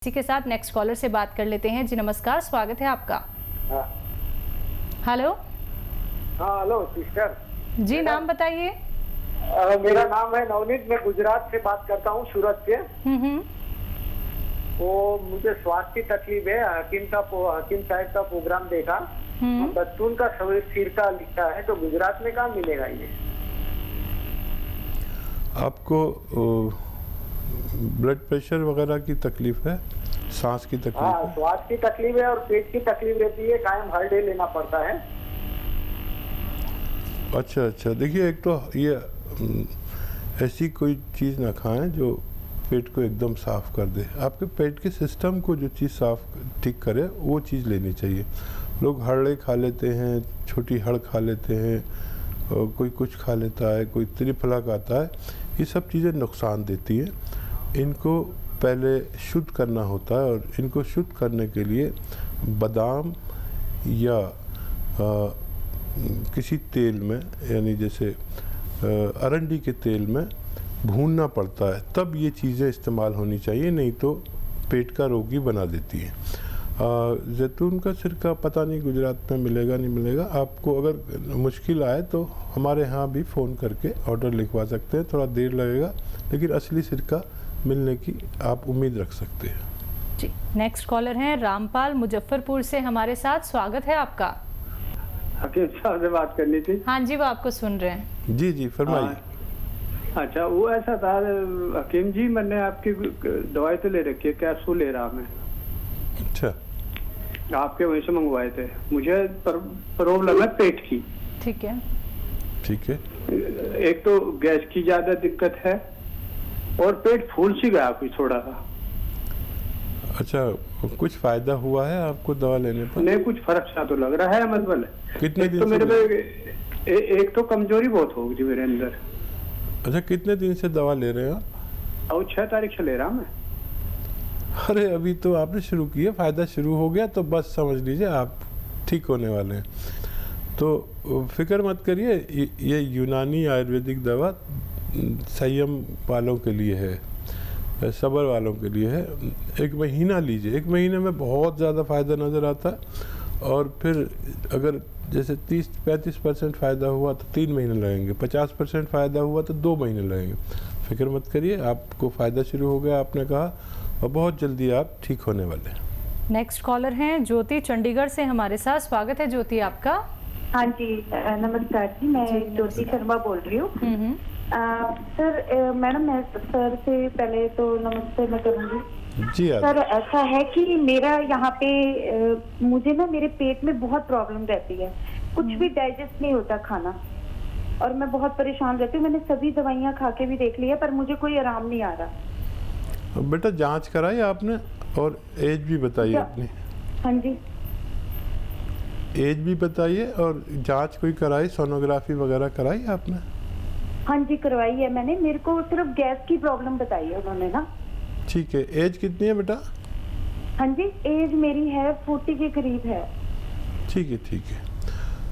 इसी के साथ नेक्स्ट कॉलर से बात कर लेते हैं। जी नमस्कार, स्वागत है आपका। हेलो। हाँ हेलो सिस्टर जी नाम बताइए। मेरा नाम है नवनीत, मैं गुजरात से बात करता हूँ, सूरत से। वो मुझे स्वास्थ्य की तकलीफ है। हकीम साहब का प्रोग्राम देखा, बच्चों का सिर का लिखा है, तो गुजरात में कहाँ मिलेगा ये? आपको ब्लड प्रेशर वगैरह की तकलीफ है, सांस की तकलीफ हाँ, है? श्वास की तकलीफ है और पेट की तकलीफ रहती है, कायम हर डे लेना पड़ता है। अच्छा, देखिए एक तो ये ऐसी कोई चीज़ ना खाएं जो पेट को एकदम साफ़ कर दे। आपके पेट के सिस्टम को जो चीज़ साफ ठीक करे वो चीज़ लेनी चाहिए। लोग हड़े खा लेते हैं, छोटी हड़ खा लेते हैं, कोई कुछ खा लेता है, कोई त्रिफला खाता है। ये सब चीज़ें नुकसान देती हैं। इनको पहले शुद्ध करना होता है और इनको शुद्ध करने के लिए बादाम या किसी तेल में, यानी जैसे अरंडी के तेल में भूनना पड़ता है, तब ये चीज़ें इस्तेमाल होनी चाहिए, नहीं तो पेट का रोगी बना देती है। जैतून का सिरका पता नहीं गुजरात में मिलेगा नहीं मिलेगा। आपको अगर मुश्किल आए तो हमारे यहाँ भी फ़ोन करके ऑर्डर लिखवा सकते हैं। थोड़ा देर लगेगा, लेकिन असली सिरका मिलने की आप उम्मीद रख सकते हैं। जी नेक्स्ट कॉलर हैं रामपाल मुजफ्फरपुर से हमारे साथ, स्वागत है आपका। हकीम साहब से बात करनी थी। हाँ जी, वो आपको सुन रहे हैं। जी फरमाइए। अच्छा, वो ऐसा था हकीम जी, मैंने आपकी दवाई तो ले रखी है, कैप्सूल ले रहा मैं। अच्छा, आपके वहीं से मंगवाए थे। मुझे प्रॉब्लम है पेट की। ठीक है। एक तो गैस की ज्यादा दिक्कत है और पेट फूल सी गया कुछ थोड़ा सा। अच्छा, कुछ फायदा हुआ है आपको दवा लेने पर? नहीं, कुछ फर्क सा तो लग रहा है। मतलब कितने दिन तो से मेरे में एक तो कमजोरी बहुत हो गई मेरे अंदर। अच्छा, कितने दिन से दवा ले रहे हो? और 6 तारीख से ले रहा मैं। अरे अभी तो आपने शुरू किया, फ़ायदा शुरू हो गया तो बस समझ लीजिए आप ठीक होने वाले हैं। तो फिक्र मत करिए, ये यूनानी आयुर्वेदिक दवा संयम वालों के लिए है, सब्र वालों के लिए है। 1 महीना लीजिए, 1 महीने में बहुत ज़्यादा फ़ायदा नज़र आता है। और फिर अगर जैसे 30-35% फ़ायदा हुआ तो 3 महीने लगेंगे, 50% फ़ायदा हुआ तो 2 महीने लगेंगे। फिक्र मत करिए, आपको फ़ायदा शुरू हो गया आपने कहा, और बहुत जल्दी आप ठीक होने वाले हैं। नेक्स्ट कॉलर हैं ज्योति चंडीगढ़ से हमारे साथ, स्वागत है ज्योति आपका। हाँ जी नमस्कार जी, मैं ज्योति शर्मा बोल रही हूँ। सर मैडम, मैं सर से पहले तो नमस्ते मैं करूँगी जी। सर, ऐसा है कि मेरा यहाँ पे मुझे ना मेरे पेट में बहुत प्रॉब्लम रहती है, कुछ भी डाइजेस्ट नहीं होता खाना, और मैं बहुत परेशान रहती हूँ। मैंने सभी दवाइयाँ खा के भी देख ली है, पर मुझे कोई आराम नहीं आ रहा। बेटा जांच कराई आपने और एज भी बताइए अपनी? हाँ जी, एज भी बताइए और जांच कोई कराई, सोनोग्राफी वगैरह कराई आपने? हाँ जी करवाई है मैंने। मेरे को सिर्फ गैस की प्रॉब्लम बताई है उन्होंने ना। ठीक है, एज कितनी है बेटा? हाँ जी, एज मेरी है 40 के करीब है। ठीक है।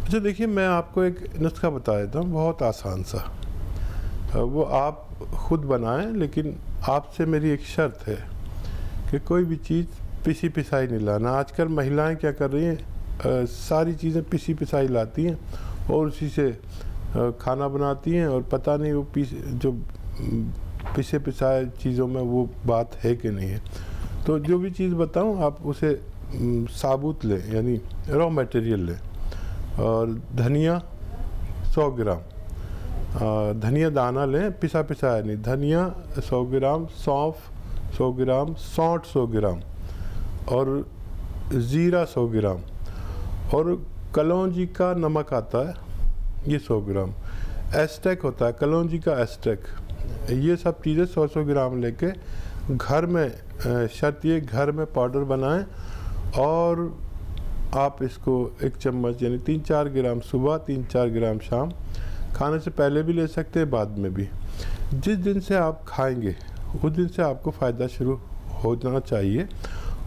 अच्छा देखिए, मैं आपको एक नुस्खा बता देता हूँ, बहुत आसान सा। वो आप खुद बनाएं, लेकिन आपसे मेरी एक शर्त है कि कोई भी चीज़ पिसी पिसाई नहीं लाना। आजकल महिलाएं क्या कर रही हैं, सारी चीज़ें पिसी पिसाई लाती हैं और उसी से खाना बनाती हैं, और पता नहीं वो जो पिसे पिसाए चीज़ों में वो बात है कि नहीं है। तो जो भी चीज़ बताऊं आप उसे साबुत लें, यानी रॉ मटेरियल लें। और धनिया 100 ग्राम, धनिया दाना लें, पिसा पिसाया नहीं, धनिया 100 ग्राम, सौंफ 100 ग्राम, सौंठ 100 ग्राम, और ज़ीरा 100 ग्राम, और कलौंजी का नमक आता है ये 100 ग्राम, एस्टेक होता है कलौंजी का एस्टेक। ये सब चीज़ें 100 ग्राम लेके घर में, शर्त ये घर में पाउडर बनाएं, और आप इसको 1 चम्मच यानी 3-4 ग्राम सुबह, 3-4 ग्राम शाम, खाने से पहले भी ले सकते हैं, बाद में भी। जिस दिन से आप खाएंगे उस दिन से आपको फ़ायदा शुरू होना चाहिए।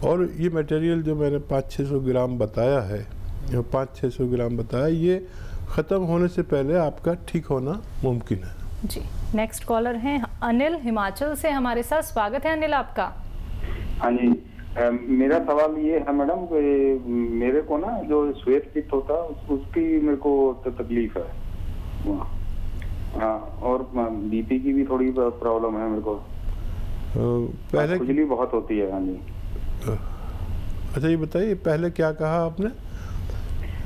और ये मटेरियल जो मैंने 500-600 ग्राम बताया है, 500-600 ग्राम बताया, ये ख़त्म होने से पहले आपका ठीक होना मुमकिन है। जी नेक्स्ट कॉलर हैं अनिल हिमाचल से हमारे साथ, स्वागत है अनिल आपका। हाँ जी मेरा सवाल ये है मैडम कि मेरे को ना जो श्वेत पित्त होता है उसकी मेरे को तकलीफ है। हाँ, और बीपी की भी थोड़ी प्रॉब्लम है मेरे को। पहले खुजली बहुत होती है। हाँ जी। अच्छा ये बताइए, पहले क्या कहा आपने?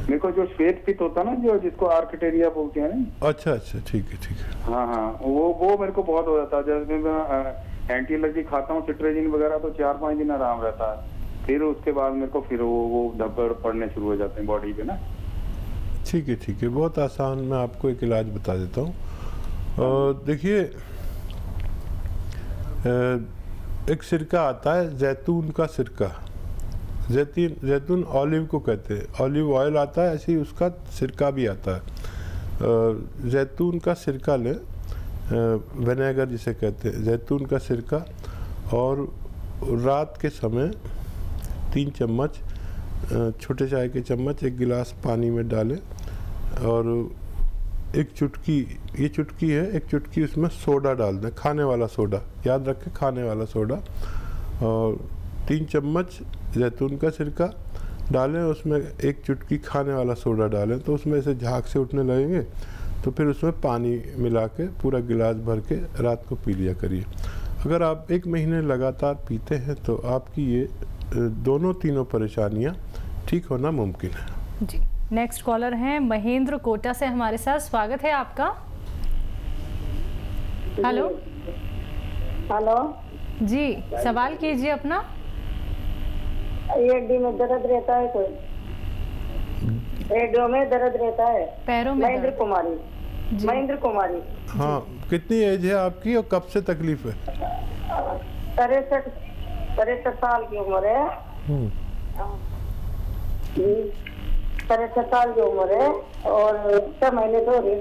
मेरे को जो श्वेत पित्त होता है ना, जो जिसको आर्किटेरिया बोलते हैं ना। अच्छा अच्छा, ठीक है ठीक है। हाँ हाँ, वो मेरे को बहुत हो जाता है। जैसे मैं एंटी एलर्जी खाता हूँ सिट्रेजिन वगैरह, तो 4-5 दिन आराम रहता है, फिर उसके बाद मेरे को फिर वो धब्बड़ पड़ने शुरू हो जाते हैं बॉडी पे ना। ठीक है ठीक है, बहुत आसान, मैं आपको एक इलाज बता देता हूँ। देखिए, एक सिरका आता है, जैतून का सिरका। जैतून ऑलिव को कहते हैं, ऑलिव ऑयल आता है, ऐसे ही उसका सिरका भी आता है। जैतून का सिरका लें, विनेगर जिसे कहते हैं, जैतून का सिरका, और रात के समय 3 चम्मच छोटे चाय के चम्मच 1 गिलास पानी में डालें, और एक चुटकी, ये चुटकी है, एक चुटकी उसमें सोडा डाल दें, खाने वाला सोडा, याद रखें खाने वाला सोडा। और 3 चम्मच जैतून का सिरका डालें, उसमें 1 चुटकी खाने वाला सोडा डालें, तो उसमें से झाग से उठने लगेंगे, तो फिर उसमें पानी मिला के पूरा गिलास भर के रात को पी लिया करिए। अगर आप 1 महीने लगातार पीते हैं तो आपकी ये दोनों तीनों परेशानियां ठीक होना मुमकिन है। जी, नेक्स्ट कॉलर हैं महेंद्र कोटा से हमारे साथ, स्वागत है आपका। हेलो हेलो जी, सवाल कीजिए अपना। हड्डी में दर्द रहता है, कोई हड्डियों में दर्द रहता है, पैरों में महेंद्र कुमारी। महेंद्र कुमारी। हाँ, कितनी एज है आपकी और कब से तकलीफ है? 63 साल की उम्र है। 63 साल की उम्र है, और 6 महीने तो हो रही।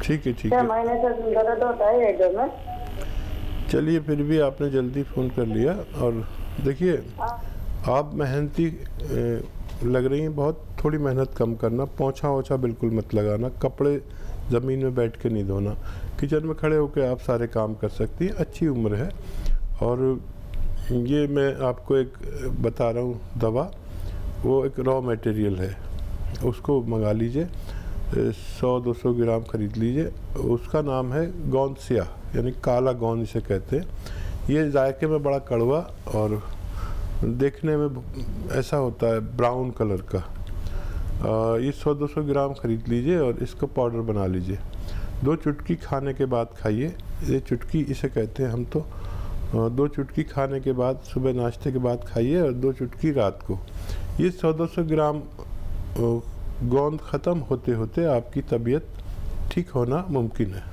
ठीक है ठीक 6 है, महीने से दर्द होता है हड्डियों में। चलिए, फिर भी आपने जल्दी फ़ोन कर लिया। और देखिए, आप मेहनती लग रही हैं बहुत, थोड़ी मेहनत कम करना, पोंछा ओछा बिल्कुल मत लगाना, कपड़े ज़मीन में बैठ के नहीं धोना, किचन में खड़े होकर आप सारे काम कर सकती हैं, अच्छी उम्र है। और ये मैं आपको एक बता रहा हूँ दवा, वो एक रॉ मटेरियल है, उसको मंगा लीजिए, 100-200 ग्राम खरीद लीजिए। उसका नाम है गौंसिया, यानी काला गोंद इसे कहते हैं। ये जायके में बड़ा कड़वा और देखने में ऐसा होता है ब्राउन कलर का। ये 100-200 ग्राम खरीद लीजिए और इसको पाउडर बना लीजिए। 2 चुटकी खाने के बाद खाइए, ये चुटकी इसे कहते हैं हम तो। 2 चुटकी खाने के बाद, सुबह नाश्ते के बाद खाइए, और 2 चुटकी रात को। ये 100-200 ग्राम गोंद ख़त्म होते होते आपकी तबीयत ठीक होना मुमकिन है।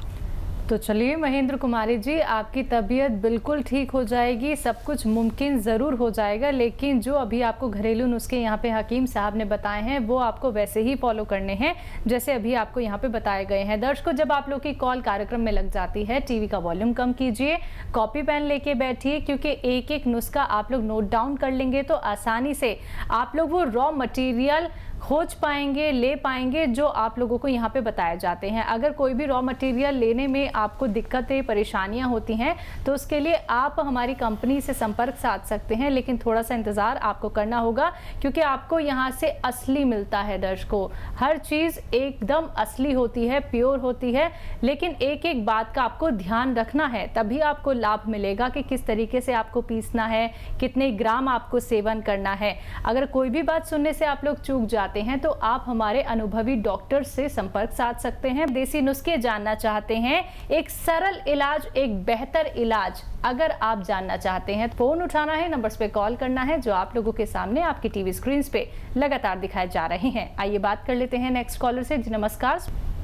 तो चलिए महेंद्र कुमारी जी, आपकी तबीयत बिल्कुल ठीक हो जाएगी, सब कुछ मुमकिन ज़रूर हो जाएगा। लेकिन जो अभी आपको घरेलू नुस्खे यहाँ पे हकीम साहब ने बताए हैं, वो आपको वैसे ही फॉलो करने हैं जैसे अभी आपको यहाँ पे बताए गए हैं। दर्शकों, जब आप लोग की कॉल कार्यक्रम में लग जाती है, टीवी का वॉल्यूम कम कीजिए, कॉपी पेन लेके बैठिए, क्योंकि एक एक नुस्खा आप लोग नोट डाउन कर लेंगे तो आसानी से आप लोग वो रॉ मटीरियल खोज पाएंगे, ले पाएंगे जो आप लोगों को यहाँ पे बताए जाते हैं। अगर कोई भी रॉ मटेरियल लेने में आपको दिक्कतें, परेशानियाँ होती हैं, तो उसके लिए आप हमारी कंपनी से संपर्क साध सकते हैं, लेकिन थोड़ा सा इंतज़ार आपको करना होगा, क्योंकि आपको यहाँ से असली मिलता है। दर्शकों, हर चीज़ एकदम असली होती है, प्योर होती है, लेकिन एक एक बात का आपको ध्यान रखना है, तभी आपको लाभ मिलेगा कि किस तरीके से आपको पीसना है, कितने ग्राम आपको सेवन करना है। अगर कोई भी बात सुनने से आप लोग चूक जाते हैं तो आप हमारे अनुभवी डॉक्टर से संपर्क साध सकते हैं। देसी नुस्खे जानना चाहते हैं, एक सरल इलाज, एक बेहतर इलाज अगर आप जानना चाहते हैं, फोन उठाना है, नंबर्स पे कॉल करना है जो आप लोगों के सामने आपकी टीवी स्क्रीन पे लगातार दिखाए जा रहे हैं। आइए बात कर लेते हैं नेक्स्ट कॉलर से। जी नमस्कार।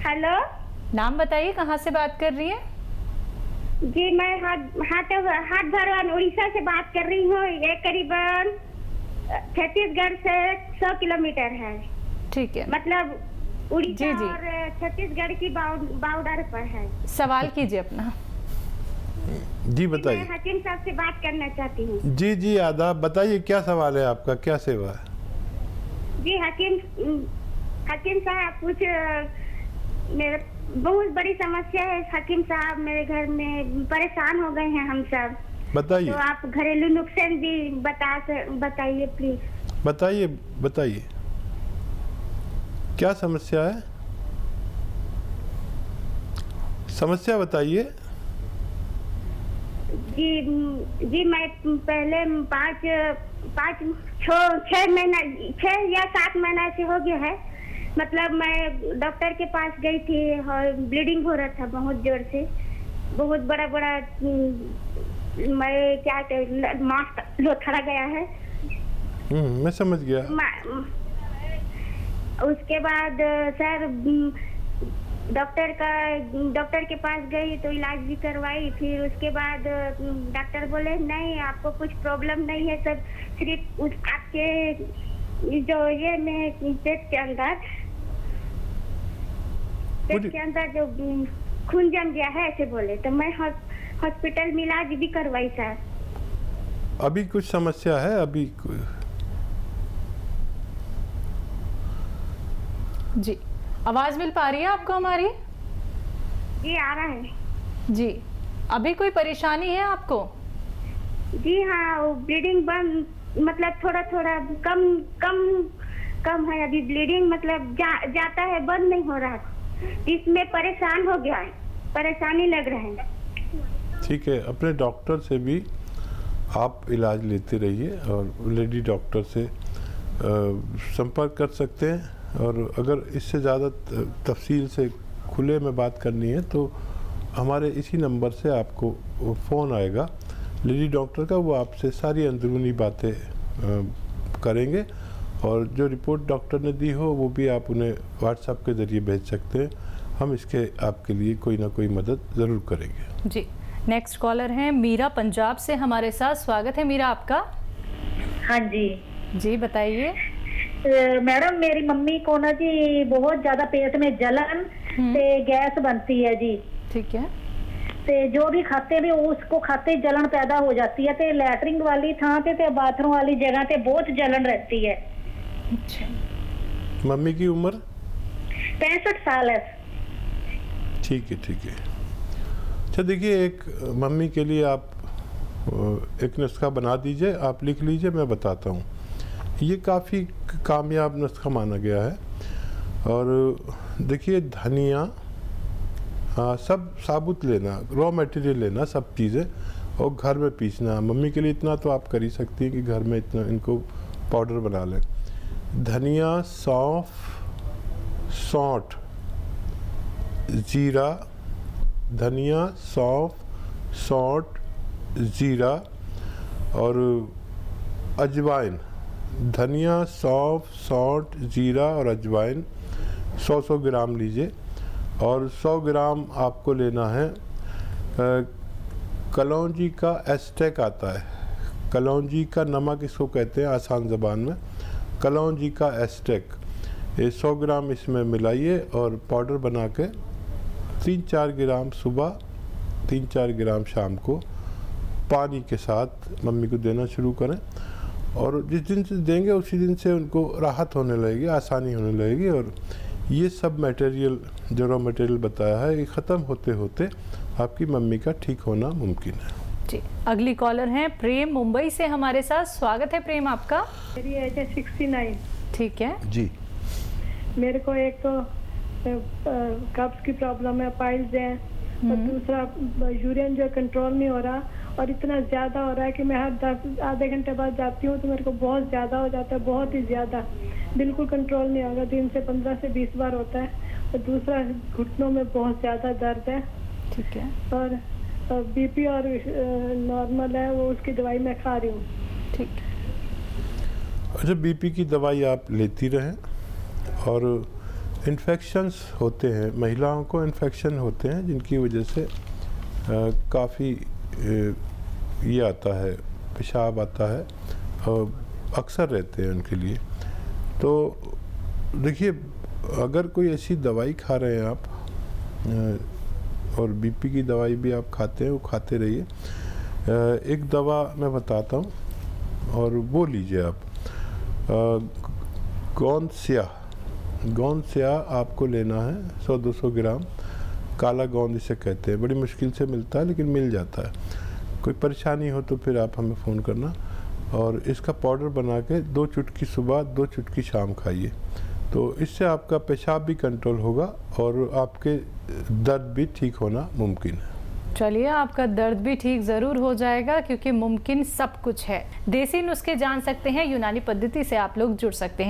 हेलो, नाम बताइए, कहाँ से बात कर रही है? जी मैं हाट भरवान उड़ीसा से बात कर रही हूँ। ये करीबन छत्तीसगढ़ से 100 किलोमीटर है। ठीक है, मतलब उड़ीसा जी। और छत्तीसगढ़ की बॉर्डर पर है। सवाल कीजिए अपना। जी बताइए। मैं हकीम साहब से बात करना चाहती हूँ। जी आदाब, बताइए क्या सवाल है आपका, क्या सेवा है? जी हकीम साहब, कुछ मेरे बहुत बड़ी समस्या है हकीम साहब। मेरे घर में परेशान हो गए हैं हम सब। बताइए। तो आप घरेलू नुस्खे भी बताइए प्लीज। बताइए बताइए, क्या समस्या है? समस्या बताइए। जी मैं पहले 6 या 7 महीना से हो गया है। मतलब मैं डॉक्टर के पास गई थी और ब्लीडिंग हो रहा था बहुत जोर से, बहुत बड़ा बड़ा। मैं क्या मांस लोथड़ा गया है। मैं समझ गया। उसके बाद सर डॉक्टर के पास गई तो इलाज भी करवाई। फिर उसके बाद डॉक्टर बोले नहीं आपको कुछ प्रॉब्लम नहीं है, सब सिर्फ आपके जो ये में पेट के अंदर जो खून जम गया है ऐसे बोले। तो मैं हॉस्पिटल में इलाज भी करवाई सर। अभी कुछ समस्या है? अभी जी, आवाज मिल पा रही है आपको हमारी? जी आ रहा है जी। अभी कोई परेशानी है आपको? जी हाँ, ब्लीडिंग बंद, मतलब थोड़ा थोड़ा कम है अभी ब्लीडिंग, मतलब जाता है, बंद नहीं हो रहा। इसमें परेशान हो गया है, परेशानी लग रहा है। ठीक है, अपने डॉक्टर से भी आप इलाज लेते रहिए और लेडी डॉक्टर से संपर्क कर सकते हैं। और अगर इससे ज़्यादा तफसील से खुले में बात करनी है तो हमारे इसी नंबर से आपको फ़ोन आएगा लेडी डॉक्टर का, वो आपसे सारी अंदरूनी बातें करेंगे और जो रिपोर्ट डॉक्टर ने दी हो वो भी आप उन्हें व्हाट्सएप के ज़रिए भेज सकते हैं। हम इसके आपके लिए कोई ना कोई मदद ज़रूर करेंगे। जी, नेक्स्ट कॉलर हैं मीरा पंजाब से हमारे साथ। स्वागत है मीरा आपका। हाँ जी जी बताइए। मैडम मेरी मम्मी को ना जी बहुत ज्यादा पेट में जलन ते गैस बनती है जी। ठीक है। ते जो भी खाते भी उसको खाते जलन पैदा हो जाती है। ते लैटरिन वाली थां पे बाथरूम वाली जगह पे बहुत जलन रहती है। अच्छा। मम्मी की उम्र 65 साल है। ठीक है ठीक है। अच्छा देखिए, एक मम्मी के लिए आप एक नुस्खा बना दीजिए, आप लिख लीजिए, मैं बताता हूँ। ये काफ़ी कामयाब नुस्खा माना गया है। और देखिए धनिया सब साबुत लेना, रॉ मटेरियल लेना, सब चीज़ें, और घर में पीसना। मम्मी के लिए इतना तो आप कर ही सकती हैं कि घर में इतना इनको पाउडर बना लें। धनिया, सौंफ, सौंठ, जीरा, धनिया, सौंफ, सौंठ, जीरा और अजवाइन। धनिया, सौंफ, सौंठ, जीरा और अजवाइन 100 ग्राम लीजिए। और 100 ग्राम आपको लेना है कलौंजी का एस्टेक आता है। कलौंजी का नमक इसको कहते हैं आसान ज़बान में, कलौंजी का एस्टेक। ये 100 ग्राम इसमें मिलाइए और पाउडर बना के 3-4 ग्राम सुबह, 3-4 ग्राम शाम को पानी के साथ मम्मी को देना शुरू करें। और जिस दिन से देंगे उसी दिन से उनको राहत होने लगेगी, आसानी होने लगेगी। और ये सब मटेरियल जो रॉ मटेरियल बताया है, ये ख़त्म होते होते आपकी मम्मी का ठीक होना मुमकिन है। जी, अगली कॉलर हैं प्रेम मुंबई से हमारे साथ। स्वागत है प्रेम आपका। मेरी एज है 69। ठीक है जी। मेरे को एक तो कब्ज की प्रॉब्लम है, पाइल्स है, और दूसरा यूरिन जो कंट्रोल नहीं हो रहा, और इतना ज़्यादा हो रहा है कि मैं हर आधे घंटे बाद जाती हूँ तो मेरे को बहुत ज़्यादा हो जाता है, बहुत ही ज़्यादा, बिल्कुल कंट्रोल नहीं होगा। दिन से 15 से 20 बार होता है। और दूसरा घुटनों में बहुत ज़्यादा दर्द है। ठीक है। और बीपी और नॉर्मल है, वो उसकी दवाई मैं खा रही हूँ। ठीक। अच्छा, बीपी की दवाई आप लेती रहें। और इन्फेक्शंस होते हैं, महिलाओं को इन्फेक्शन होते हैं जिनकी वजह से काफ़ी ये आता है, पेशाब आता है, और अक्सर रहते हैं उनके लिए। तो देखिए, अगर कोई ऐसी दवाई खा रहे हैं आप, और बीपी की दवाई भी आप खाते हैं, वो खाते रहिए। एक दवा मैं बताता हूँ और वो लीजिए आप, गोंद स्याह आपको लेना है 100-200 ग्राम। काला गोंद इसे कहते हैं, बड़ी मुश्किल से मिलता है लेकिन मिल जाता है। कोई परेशानी हो तो फिर आप हमें फ़ोन करना। और इसका पाउडर बना के 2 चुटकी सुबह 2 चुटकी शाम खाइए, तो इससे आपका पेशाब भी कंट्रोल होगा और आपके दर्द भी ठीक होना मुमकिन है। चलिए, आपका दर्द भी ठीक ज़रूर हो जाएगा, क्योंकि मुमकिन सब कुछ है। देसी नुस्खे जान सकते हैं, यूनानी पद्धति से आप लोग जुड़ सकते हैं।